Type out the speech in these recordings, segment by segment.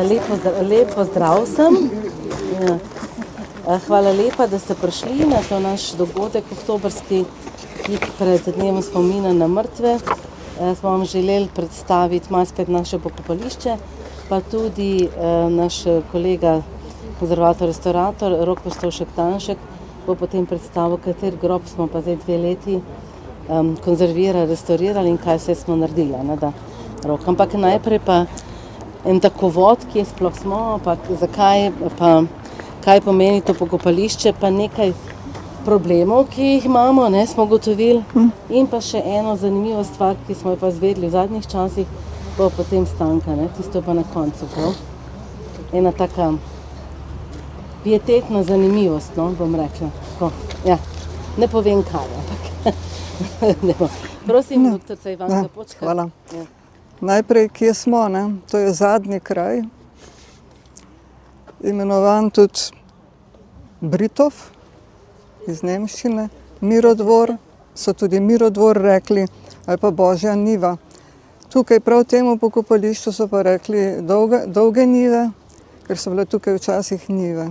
Lep pozdrav vsem. Hvala lepa, da ste prišli na to naš dogodek oktobrski, tik pred dnevom spomina na mrtve. Smo vam želeli predstaviti malo spet naše pokopališče, pa tudi naš kolega, konzervator, restaurator Rok Postovšek-Tanšek bo potem predstavil, kater grob smo pa zdaj 2 leti konzervirali, restaurirali in kaj vse smo naredili. Rok. Ampak najprej pa en tako vod, kje sploh smo, pa zakaj, pa kaj pomeni to pokopališče, pa nekaj problemov, ki jih imamo, smo ugotovili. In pa še eno zanimivo stvar, ki smo jo pa izvedeli v zadnjih časih, bo potem Stanka, tisto pa na koncu. Ena taka pietetna zanimivost, bom rekla. Ne povem kaj, ampak prosim, doktorica Ivanka Počkar. Hvala. Najprej, kje smo, To je zadnji kraj, imenovan tudi Britov iz nemščine, Mirodvor, so tudi Mirodvor rekli, ali pa Božja njiva. Tukaj prav temu pokopališču so pa rekli dolge njive, ker so bile tukaj včasih njive.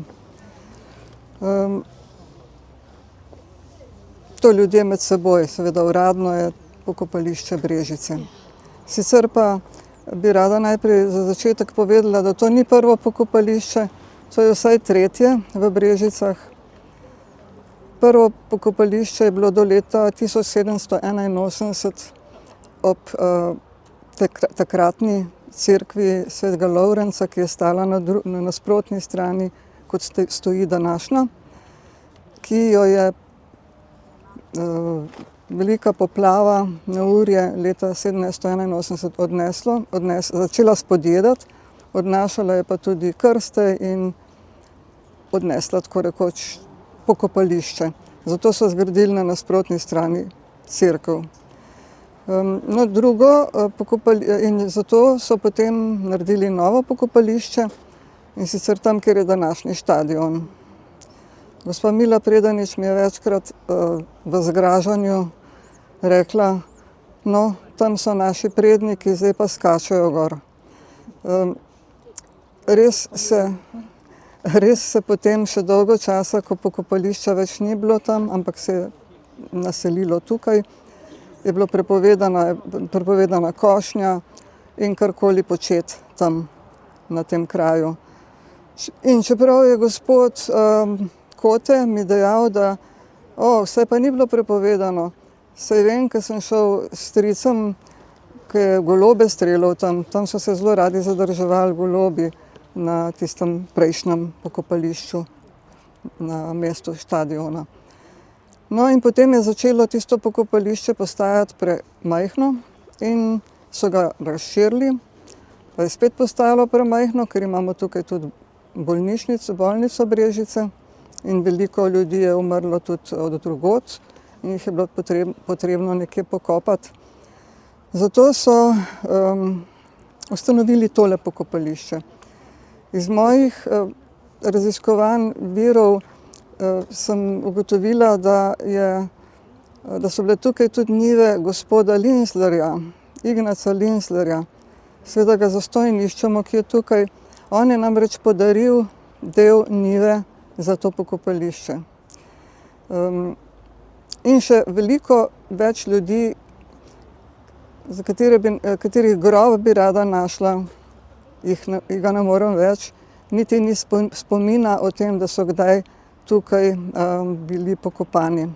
To ljudje med seboj, seveda uradno je pokopališče Brežice. Sicer pa bi rada najprej za začetek povedala, da to ni prvo pokopališče, to je vsaj 3. v Brežicah. Prvo pokopališče je bilo do leta 1781 ob takratni cerkvi svetega Lovrenca, ki je stala na nasprotni strani, kot stoji današnja, ki jo je velika poplava, neurje leta 1781 začela spodjedati, odnašala je pa tudi krste in odnesla tako rekoč pokopališče. Zato so zgradili na nasprotni strani cerkev. In zato so potem naredili novo pokopališče, in sicer tam, kjer je današnji štadion. Gospa Mila Predanič mi je večkrat v zgražanju rekla, tam so naši predniki, zdaj pa skačejo gor. Res se potem še dolgo časa, ko pokopališča več ni bilo tam, ampak se je naselilo tukaj, je bilo prepovedana košnja in karkoli početi tam na tem kraju. In čeprav je gospod Kote mi dejal, da vse pa ni bilo prepovedano. Saj vem, ker sem šel s stricem, ki je golobe streljal tam so se zelo radi zadrževali golobi na tistem prejšnjem pokopališču na mestu štadiona. In potem je začelo tisto pokopališče postajati premajhno in so ga razširili, pa je spet postajalo premajhno, ker imamo tukaj tudi bolnico Brežice in veliko ljudi je umrlo tudi od drugod in jih je bilo potrebno nekje pokopati. Zato so ustanovili tole pokopališče. Iz mojih raziskovanj virov sem ugotovila, da so bile tukaj tudi njive gospoda Linslerja, Ignaca Linslerja, svetega zastojniščemo, ki je tukaj. On je namreč podaril del njive za to pokopališče. In še veliko več ljudi, za katerih grob bi rada našla, jih ga ne morem več, niti ni spomina o tem, da so kdaj tukaj bili pokopani,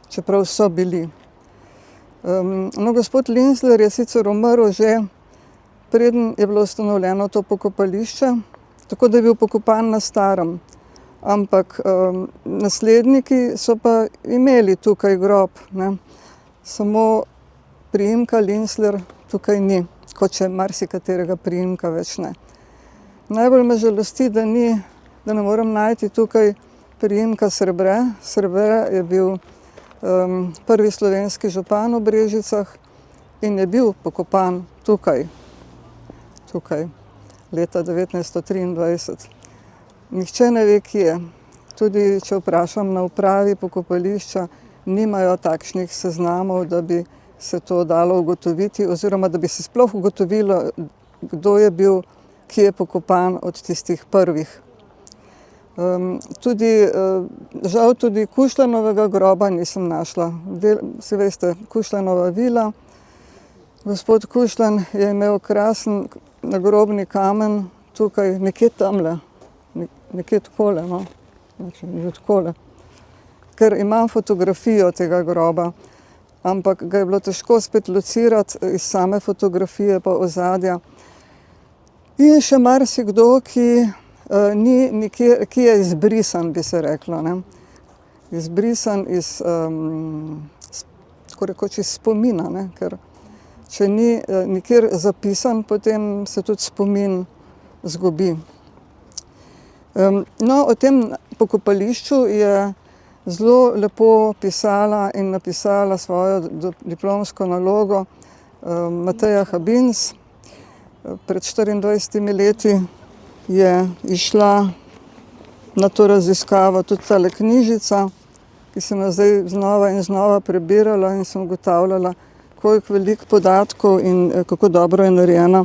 čeprav so bili. Gospod Linsler je sicer umrl že, preden je bilo ustanovljeno to pokopališče, tako da je bil pokopan na starem. Ampak nasledniki so pa imeli tukaj grob, Samo priimka Linsler tukaj ni, kot še marsikaterega priimka več ne. Najbolj me žalosti, da ne morem najti tukaj priimka Srebre. Srebre je bil prvi slovenski župan v Brežicah in je bil pokopan tukaj, leta 1923. Nihče ne ve, kje. Tudi če vprašam na upravi pokopališča, nimajo takšnih seznamov, da bi se to dalo ugotoviti, oziroma da bi se sploh ugotovilo, kdo je bil ki je pokopan od tistih prvih. Žal tudi Kuštlanovega groba nisem našla. Si veste, Kuštlanova vila. Gospod Kuštlan je imel krasen nagrobni kamen tukaj, nekje tamle, nekje takole, no, že takole. Ker imam fotografijo tega groba, ampak ga je bilo težko spet locirati iz same fotografije pa ozadja. In še marsikdo, ki je izbrisan, bi se reklo, ne. Izbrisan iz, tako rekoč iz spomina, ne, ker če ni nikjer zapisan, potem se tudi spomin zgubi. No, o tem pokopališču je zelo lepo pisala in napisala svojo diplomsko nalogo Mateja Habins. Pred 24 leti je išla na to raziskavo tudi tale knjižica, ki sem jo zdaj znova in znova prebirala in sem ugotavljala, koliko veliko podatkov in kako dobro je narejena.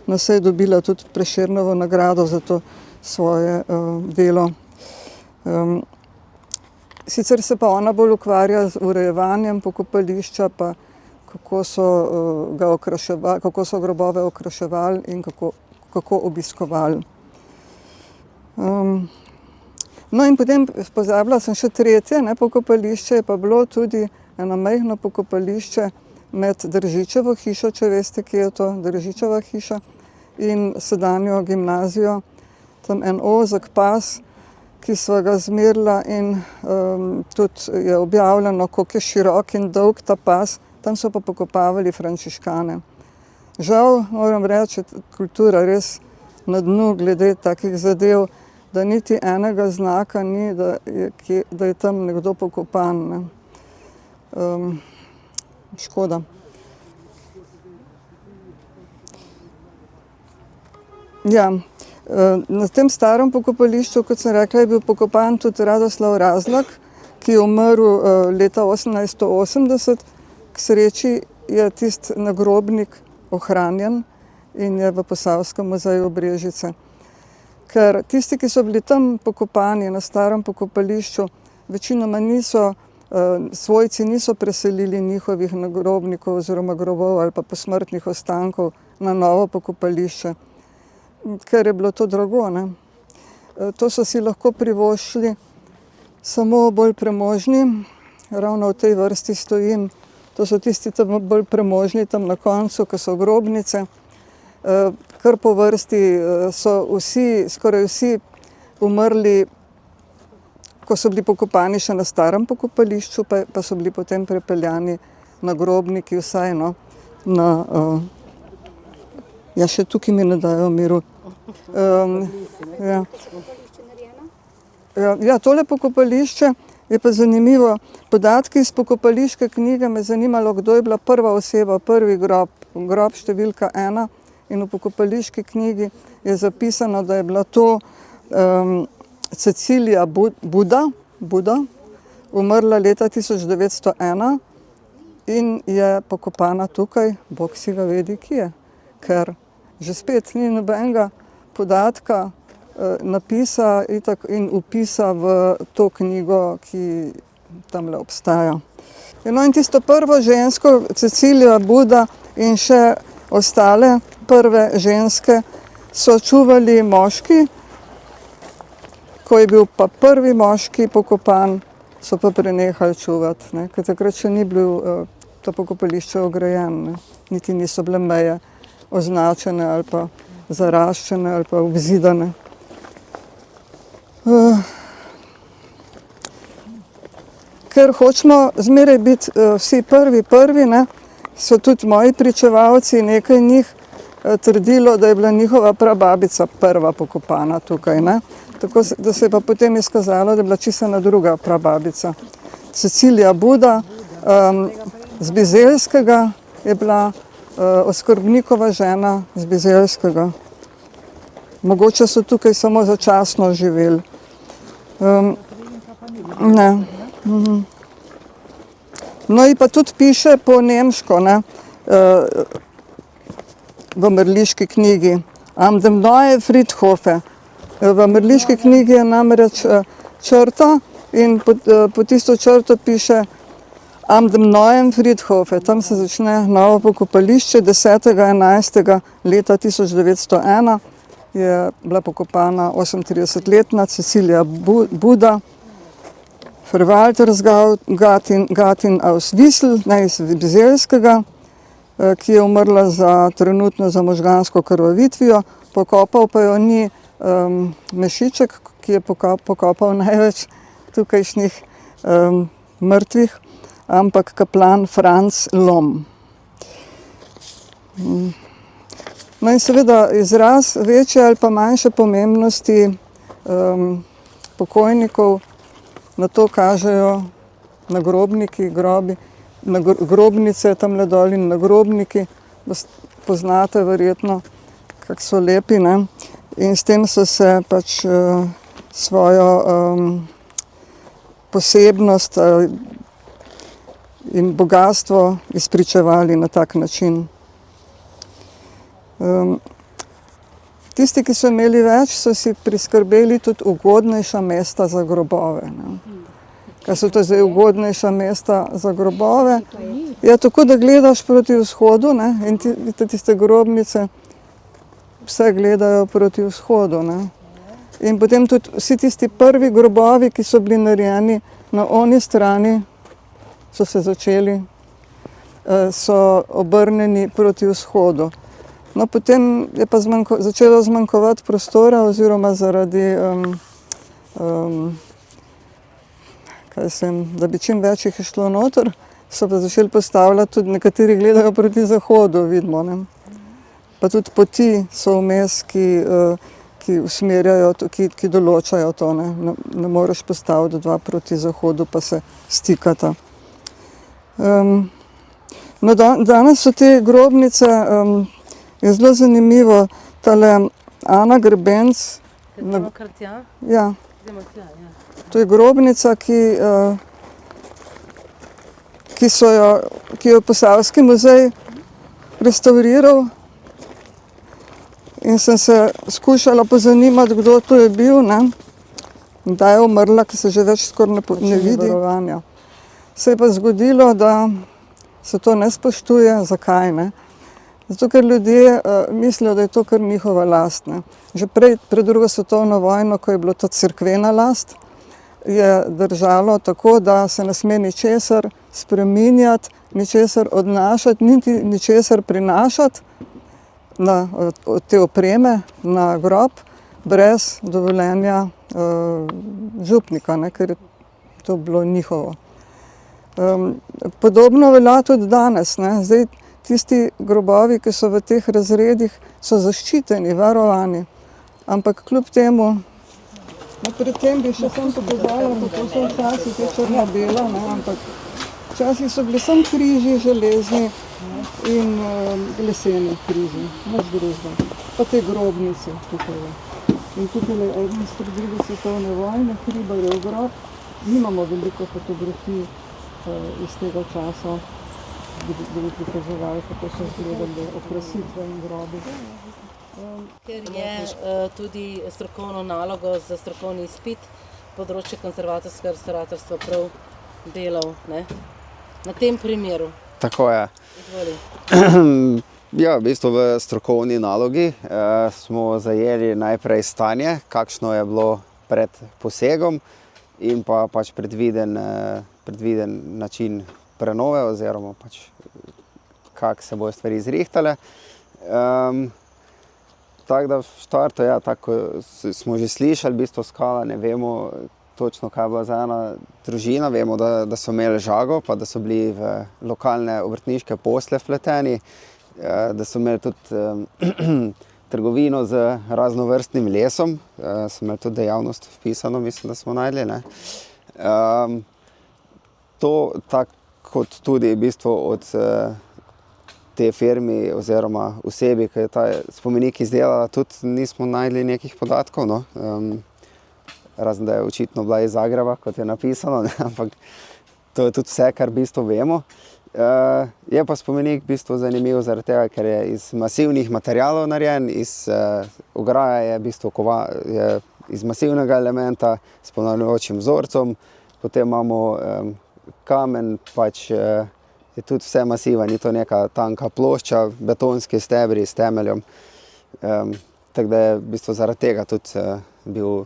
No, se je dobila tudi Prešernovo nagrado za to svoje delo. Sicer se pa ona bolj ukvarja z urejevanjem pokopališča, pa kako so grobove okraševali in kako obiskovali. No in potem pozabila sem še tretje, ne, pokopališče je pa bilo tudi eno majhno pokopališče med Držičevo hišo, če veste, kje je to Držičeva hiša, in sedanjo gimnazijo. Tam en ozek pas, ki sva ga zmerila in tudi je objavljeno, koliko je širok in dolg ta pas. Tam so pa pokopavali frančiškane. Žal, moram reči, kultura res na dnu glede takih zadev, da niti enega znaka ni, da je tam nekdo pokopan, ne. Škoda. Ja, na tem starem pokopališču, kot sem rekla, je bil pokopan tudi Radoslav Razlak, ki je umrl leta 1880. K sreči je tisti nagrobnik ohranjen in je v Posavskem muzeju Brežice. Ker tisti, ki so bili tam pokopani na starem pokopališču, večinoma svojci niso preselili njihovih nagrobnikov oziroma grobov ali pa posmrtnih ostankov na novo pokopališče, ker je bilo to drago, ne. To so si lahko privoščili samo bolj premožni, ravno v tej vrsti stojim. To so tisti tam bolj premožni, tam na koncu, ko so grobnice. Kar po vrsti so skoraj vsi umrli, ko so bili pokopani še na starem pokopališču, pa so bili potem prepeljani nagrobniki vsaj, no, ja, še tukaj mi ne dajo miru. Ja, tole pokopališče je pa zanimivo. Podatki iz pokopališke knjige me zanimalo, kdo je bila prva oseba, prvi grob številka 1. In v pokopališki knjigi je zapisano, da je bila to Cecilija Buda, umrla leta 1901 in je pokopana tukaj, Bog si ga vedi, kje, ker že spet ni nobenega podatka, napisa in vpisa v to knjigo, ki tamle obstaja. No in tisto prvo žensko, Cecilija Buda in še ostale prve ženske so čuvali moški. Ko je bil pa prvi moški pokopan, so pa prenehali čuvati, ne, ker takrat še ni bil to pokopališče ograjeno, niti niso bile meje označene ali pa zaraščene ali pa obzidane. Ker hočemo zmeraj biti vsi prvi, ne, so tudi moji pričevalci, nekaj njih trdilo, da je bila njihova prababica prva pokopana tukaj, ne. Tako da se je pa potem izkazalo, da je bila čisto ena druga prababica. Cecilija Buda z Bizeljskega je bila oskrbnikova žena z Bizeljskega. Mogoče so tukaj samo začasno živeli. Ne. No in pa tudi piše po nemško, ne, v mrliški knjigi. Am dem neue Friedhofe. V Mrliški knjigi je namreč črta in pod tisto črto piše Am dem neuen Friedhofe. Tam se začne novo pokopališče. 10.11. leta 1901 je bila pokopana 38-letna Cecilija Buda, Verwaltersgattin aus Wiesel, iz Bizeljskega, ki je umrla trenutno za možgansko krvavitvijo. Pokopal pa jo ni Mešiček, ki je pokopal največ tukajšnjih mrtvih, ampak kaplan Franz Lom. No in seveda izraz večje ali pa manjše pomembnosti pokojnikov, na to kažejo nagrobniki, grobnice tamle dol in nagrobniki. Poznate verjetno, kako so lepi, ne? In s tem so se pač svojo posebnost in bogatstvo izpričevali na tak način. Tisti, ki so imeli več, so si priskrbeli tudi ugodnejša mesta za grobove. Kaj so to zdaj ugodnejša mesta za grobove? Ja, tako da gledaš proti vzhodu, ne? In tiste grobnice vse gledajo proti vzhodu. Ne? In potem tudi vsi tisti prvi grobovi, ki so bili narejeni na oni strani, so se začeli, so obrnjeni proti vzhodu. No, potem je pa začelo zmanjkovati prostora oziroma zaradi, da bi čim več jih šlo noter, so pa začeli postavljati, tudi nekateri gledajo proti zahodu, vidimo, ne. Pa tudi poti so vmes, ki usmerjajo, ki določajo to, ne. Ne moreš postaviti dva proti zahodu, pa se stikata. No, danes so te grobnice, je zelo zanimivo, tale Ana Grebenc. Ja. To je grobnica, ki jo Posavski muzej restavriral. In sem se skušala pozanimati, kdo to je bil, ne. Da je umrla, ki se že več skoraj ne vidi. Se je pa zgodilo, da se to ne spoštuje. Zakaj, ne? Zato, ker ljudje mislijo, da je to kar njihova last, ne. Že pred drugo svetovno vojno, ko je bilo to cerkvena last, je držalo tako, da se ne sme ničesar spreminjati, ničesar odnašati, niti ničesar prinašati od te opreme na grob, brez dovoljenja župnika, ne, ker je to bilo njihovo. Podobno velja tudi danes, ne. Zdaj, tisti grobovi, ki so v teh razredih, so zaščiteni, varovani. Ampak kljub temu, no, pred tem bi še sem pokazala, kako so včasih te črno-bela, ne, ampak včasih so bili samo križi železni in leseni križi, nič drugega. Pa te grobnice tukaj. In tukaj je eden iz druge svetovne vojne, Hribarjev grob. Nimamo veliko fotografij iz tega časa, da bi prikazovali, kako so izgledali okrasitve in grobi. Ker je tudi strokovno nalogo za strokovni izpit področje konzervatorskega restauratorstva prav delal, ne? Na tem primeru. Tako je. Izvoli. Ja, v bistvu v strokovni nalogi smo zajeli najprej stanje, kakšno je bilo pred posegom in pa pač predviden način prenove oziroma pač kako se bojo stvari izrihtale. Tako da v štartu, ja, tako smo že slišali, v bistvu skala, ne vemo točno, kaj je bila za ena družina. Vemo, da so imeli žago, pa da so bili v lokalne obrtniške posle vpleteni, da so imeli tudi trgovino z raznovrstnim lesom, so imeli tudi dejavnost vpisano, mislim, da smo najdli, ne. To, tako kot tudi v bistvu od te firmi oziroma osebi, ki je ta spomenik izdelala, tudi nismo najdli nekih podatkov, no. Razen da je očitno bila iz Zagreba, kot je napisano, ne? Ampak to je tudi vse, kar v bistvu vemo. Je pa spomenik v bistvu zanimiv zaradi tega, ker je iz masivnih materialov narejen, ograja je v bistvu je iz masivnega elementa s ponavljajočim vzorcem, potem imamo kamen, pač je tudi vse masiva, ni to neka tanka plošča, betonski stebri s temeljem. Tako da je v bistvu zaradi tega tudi bil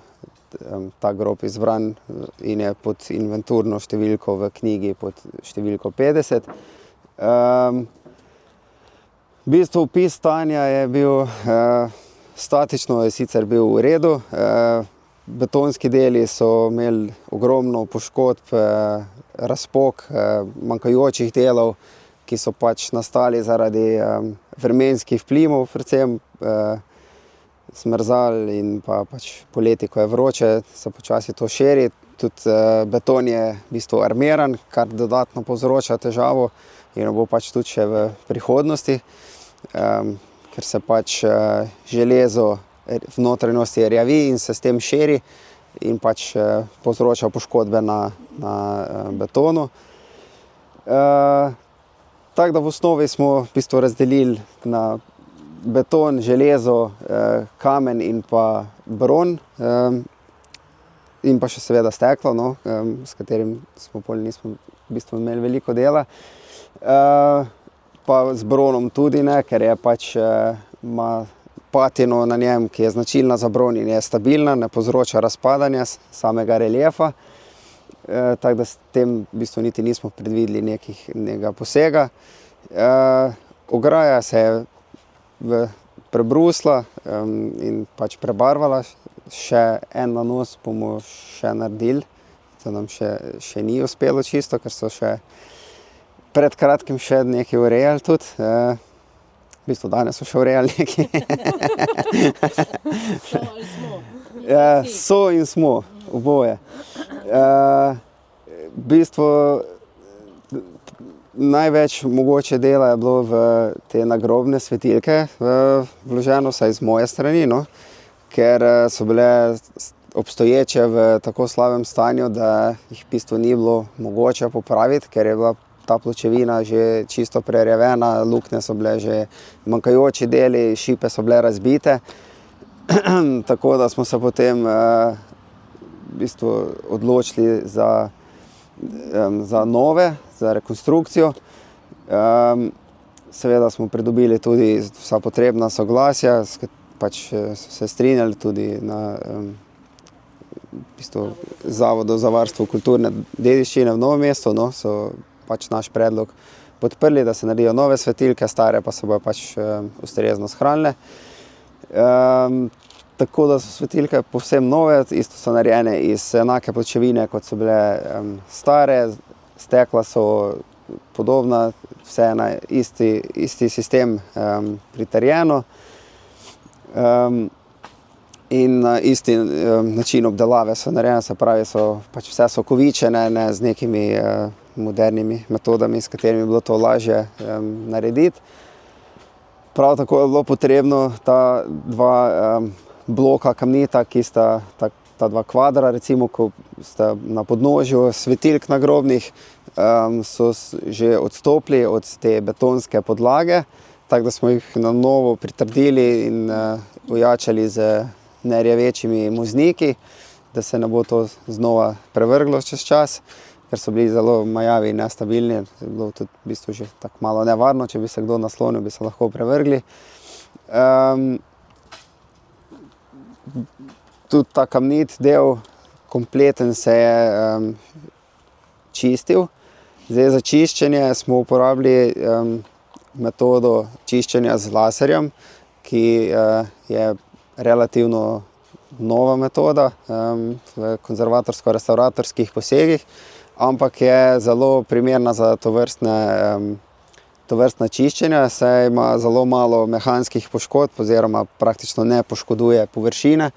ta grob izbran in je pod inventurno številko v knjigi pod številko 50. V bistvu opis stanja je bil, statično je sicer bil v redu, betonski deli so imeli ogromno poškodb, razpok, manjkajočih delov, ki so pač nastali zaradi vremenskih vplivov, predvsem smrzal in pa pač poleti, ko je vroče, se počasi to širi. Tudi beton je v bistvu armiran, kar dodatno povzroča težavo in bo pač tudi še v prihodnosti, ker se pač železo v notranjosti rjavi in se s tem širi in pač povzroča poškodbe na betonu. Tako da v osnovi smo v bistvu razdelili na beton, železo, kamen in pa bron in pa še seveda steklo, no, s katerim smo nismo v bistvu imeli veliko dela. Pa z bronom tudi ne, ker je pač ima patino na njem, ki je značilna za bron in je stabilna, ne povzroča razpadanja samega reliefa. Tako da s tem v bistvu niti nismo predvideli nekega posega. Ograja se je prebrusla in pač prebarvala, še en nanos bomo še naredili, to nam še ni uspelo čisto, ker so še pred kratkim še nekaj urejali tudi. V bistvu danes so še urejali nekaj. So ali smo? So in smo, oboje. V bistvu največ mogoče dela je bilo v te nagrobne svetilke vloženo, vsaj z moje strani, no, ker so bile obstoječe v tako slabem stanju, da jih v bistvu ni bilo mogoče popraviti, ker je bila ta pločevina že čisto prerjavena, luknje so bile že manjkajoči deli, šipe so bile razbite. Tako da smo se potem v bistvu odločili za nove, za rekonstrukcijo. Seveda smo pridobili tudi vsa potrebna soglasja, pač so se strinjali tudi na v bistvu Zavodu za varstvo kulturne dediščine v Novem mestu, no, so pač naš predlog podprli, da se naredijo nove svetilke, stare pa se bojo pač ustrezno shranile. Tako da so svetilke povsem nove, isto so narejene iz enake pločevine, kot so bile stare, stekla so podobna, vse na isti sistem pritrjeno in na isti način obdelave so narejene, se pravi, pač vse so kovičene, ne z nekimi modernimi metodami, s katerimi je bilo to lažje narediti. Prav tako je bilo potrebno ta dva bloka kamnita, ki sta ta dva kvadra, recimo, ko sta na podnožju svetilk nagrobnih, so že odstopili od te betonske podlage, tako da smo jih na novo pritrdili in ojačali z nerjavečimi muzniki, da se ne bo to znova prevrglo čez čas, ker so bili zelo majavi in nestabilni. Je bilo tudi v bistvu že tako malo nevarno, če bi se kdo naslonil, bi se lahko prevrgli. Tudi ta kamnit del kompleten se je čistil. Zdaj za čiščenje smo uporabili metodo čiščenja z laserjem, ki je relativno nova metoda v konzervatorsko-restavratorskih posegih, ampak je zelo primerna za tovrstna čiščenja, saj ima zelo malo mehanskih poškodb oziroma praktično ne poškoduje površine.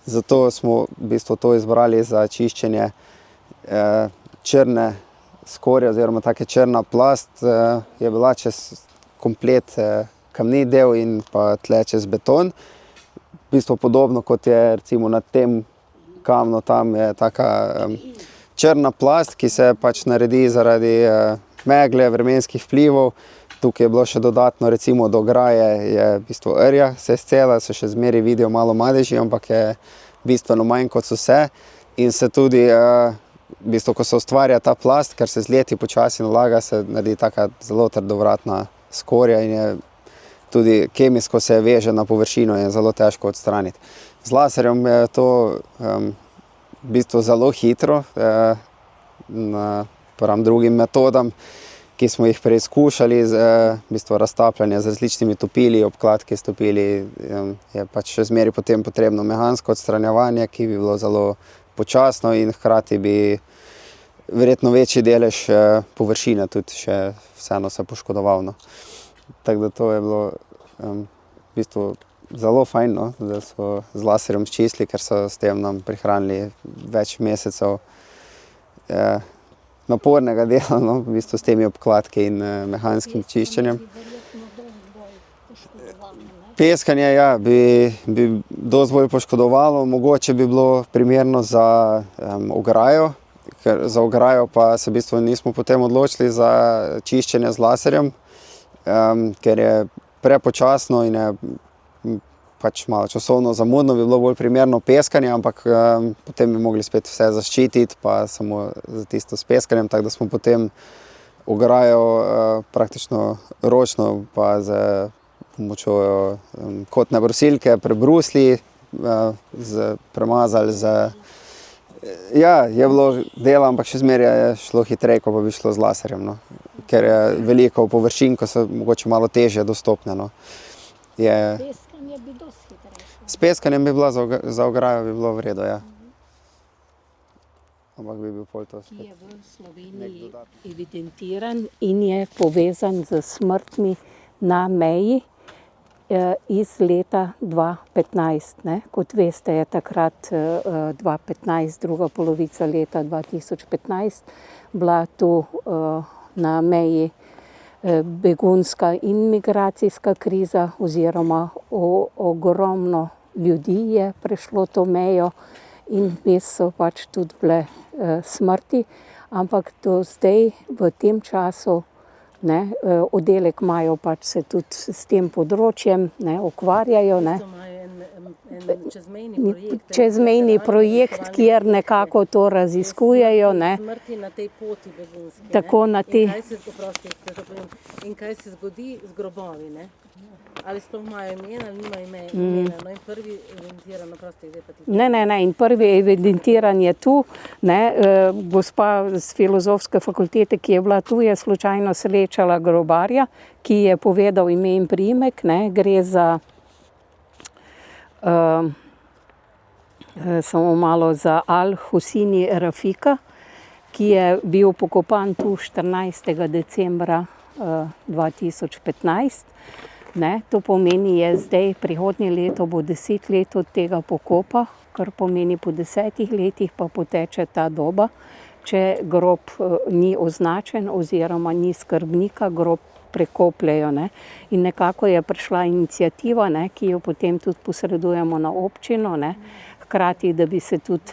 Zato smo v bistvu to izbrali za čiščenje črne skorje oziroma take črna plast je bila čez komplet kamnit del in pa tle čez beton. V bistvu podobno kot je recimo na tem kamnu, tam je taka črna plast, ki se pač naredi zaradi megle, vremenskih vplivov. Tukaj je bilo še dodatno, recimo do ograje je v bistvu rja, se scela, se še zmeraj vidijo malo madeži, ampak je bistveno manj kot so se. In se tudi, v bistvu, ko se ustvarja ta plast, ker se z leti počasi nalaga, se naredi taka zelo trdovratna skorja in je tudi kemijsko se veže na površino in je zelo težko odstraniti. Z laserjem je to v bistvu zelo hitro, napram drugim metodam, ki smo jih preizkušali, v bistvu raztapljanje z različnimi topili, obkladki s topili, je pač še zmeraj potem potrebno mehansko odstranjevanje, ki bi bilo zelo počasno in hkrati bi verjetno večji delež površine tudi še vseeno se poškodoval. No. Tako da to je bilo v bistvu zelo fajn, no, da so z laserjem sčistili, ker so s tem nam prihranili več mesecev napornega dela, no, v bistvu s temi obkladki in mehanskim čiščenjem. Peskanje, ja, bi dosti bolj poškodovalo, mogoče bi bilo primerno za ograjo, ker za ograjo pa se v bistvu nismo potem odločili za čiščenje z laserjem, ker je prepočasno in je pač malo časovno zamudno, bi bilo bolj primerno peskanje, ampak potem bi mogli spet vse zaščititi, pa samo za tisto s peskanjem, tako da smo potem ograjo praktično ročno pa z pomočjo kotne brusilke prebrusili, premazali z... Ja, je bilo dela, ampak še zmeraj je šlo hitreje, ko pa bi šlo z laserjem, no. Ker je veliko površin, ko so mogoče malo težje dostopne, no. Peskanje bi dosti hitrejše. S peskanjem bi bila za ograjo bi bilo v redu, ja. Ampak bi bil pol to spet. Ki je v Sloveniji evidentiran in je povezan z smrtmi na meji iz leta 2015. Ne? Kot veste, je takrat 2015, druga polovica leta 2015, bila tu na meji begunska in migracijska kriza, oziroma ogromno ljudi je prešlo to mejo in vmes so pač tudi bile smrti, ampak do zdaj v tem času oddelek imajo pač se tudi s tem področjem ukvarjajo. Čezmejni projekt, kjer nekako to raziskujejo. Smrti na tej poti begunski. Tako na tej... In kaj se zgodi z grobovi, ne? Ali sploh imajo imena, ali nimajo imena. No in prvi evidentiran, oprosti, zdaj pa ti. Ne, in prvi evidentiran je tu. Gospa z filozofske fakultete, ki je bila tu, je slučajno srečala grobarja, ki je povedal ime in priimek. Gre za samo malo za Al-Husini Rafika, ki je bil pokopan tu 14. decembra 2015. To pomeni, je zdaj prihodnje leto bo 10 let od tega pokopa, kar pomeni po 10 letih pa poteče ta doba, če grob ni označen oziroma ni skrbnika, grob prekopljajo. In nekako je prišla iniciativa, ki jo potem tudi posredujemo na občino, hkrati, da bi se tudi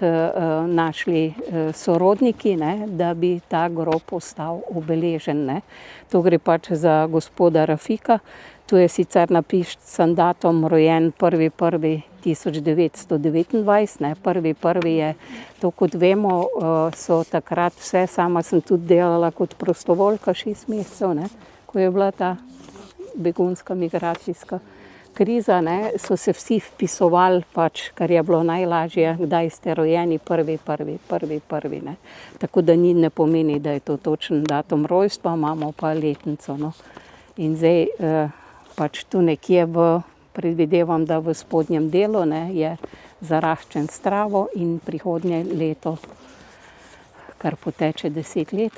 našli sorodniki, da bi ta grob ostal obeležen. To gre pač za gospoda Rafika. Tu je sicer napisan datum, rojen 1.1.1929. 1.1. je, to kot vemo, so takrat vse, sama sem tudi delala kot prostovoljka 6 mesecev, ko je bila ta begunska migracijska kriza, so se vsi vpisovali, pač, kar je bilo najlažje, kdaj ste rojeni, 1.1. Tako da ne pomeni, da je to točen datum rojstva, imamo pa letnico. In zdaj pač tu nekje predvidevam, da v spodnjem delu je zaraščen s travo in prihodnje leto, kar poteče 10 let,